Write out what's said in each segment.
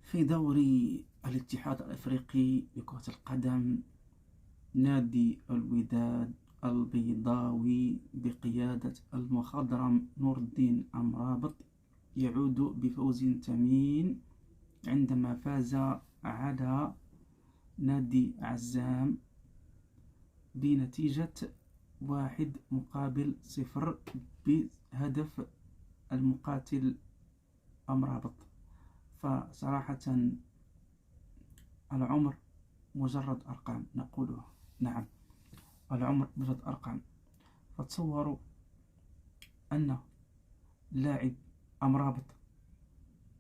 في دوري الاتحاد الأفريقي لكرة القدم، نادي الوداد البيضاوي بقيادة المخضرم نور الدين أمرابط يعود بفوز ثمين عندما فاز على نادي عزام بنتيجة 1-0 بهدف المقاتل أمرابط. فصراحة العمر مجرد أرقام نقولها، نعم العمر مجرد أرقام. فتصوروا أن لاعب أمرابط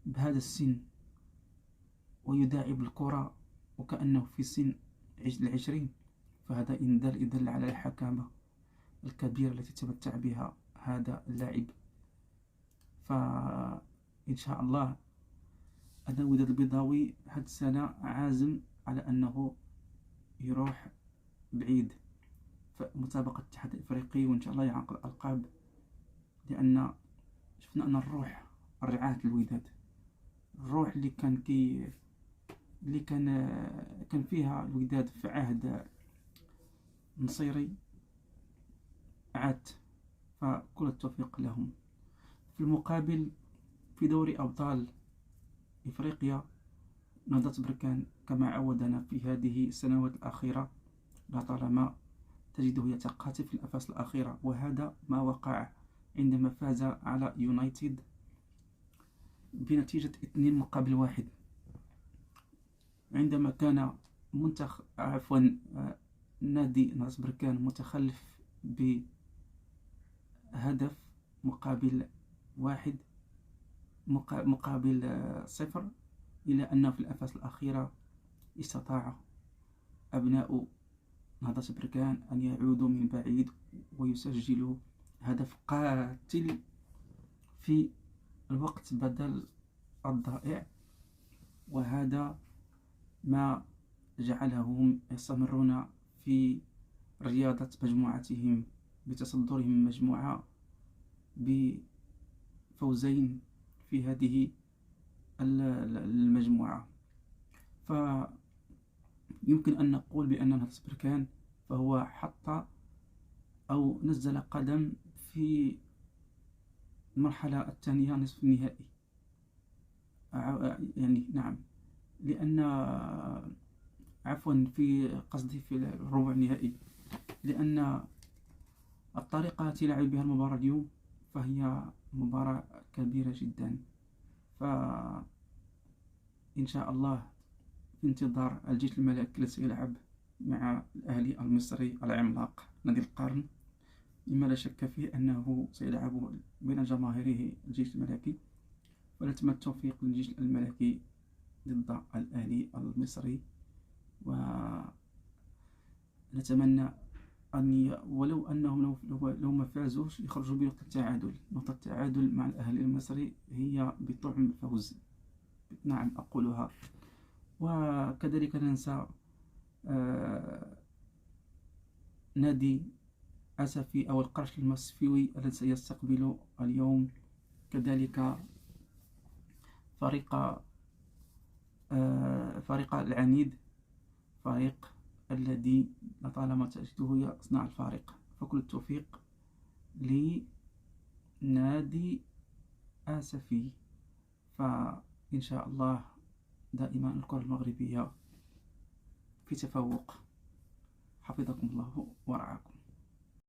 بهذا السن ويداعب الكرة وكأنه في سن 20، فهذا يدل على الحكامة الكبيرة التي تمتع بها هذا اللاعب. فإن شاء الله أن الوداد البيضاوي هذه السنة عازم على أنه يروح بعيد في مسابقة الاتحاد الأفريقي، وإن شاء الله يعقد الألقاب، لأن شفنا أن الروح رجعت للوداد، الروح اللي كان فيها الوداد في عهد نصيري عاد. فكل التوفيق لهم. في المقابل في دوري أبطال إفريقيا، نهضة بركان كما عودنا في هذه السنوات الأخيرة لطالما تجده يتقاتل في الأنفاس الأخيرة، وهذا ما وقع عندما فاز على يونايتد بنتيجة 2-1 عندما كان نادي نهضة بركان متخلف بهدف مقابل 0، إلى أن في الأنفاس الأخيرة استطاع أبناء نهضة بركان أن يعودوا من بعيد ويسجلوا هدف قاتل في الوقت بدل الضائع، وهذا ما جعلهم يستمرون في رياضة مجموعتهم بتصدرهم المجموعة بفوزين في هذه المجموعة. فيمكن أن نقول بأن نهضة بركان فهو حط أو نزل قدم في المرحلة الثانية نصف النهائي، يعني نعم، لأن في الربع النهائي، لأن الطريقة التي لعب بها المباراة اليوم فهي مباراة كبيرة جدا. فإن شاء الله في انتظار الجيش الملكي الذي سيلعب مع الأهلي المصري العملاق نادي القرن، مما لا شك فيه أنه سيلعب بين جماهيره الجيش الملكي، ونتمنى التوفيق للجيش الملكي ضد الأهلي المصري، ونتمنى أن ولو أنهم لو ما فازوش يخرجوا بنقطة التعادل. نقطة التعادل مع الأهلي المصري هي بطعم الفوز، نعم أقولها. وكذلك ننسى نادي أسفي أو القرش المصفوي الذي سيستقبل اليوم كذلك فريق العنيد، فريق الذي لطالما تجده يصنع الفارق. فكل التوفيق لنادي أسفي. فإن شاء الله دائما الكرة المغربية في تفوق. حفظكم الله ورعاكم.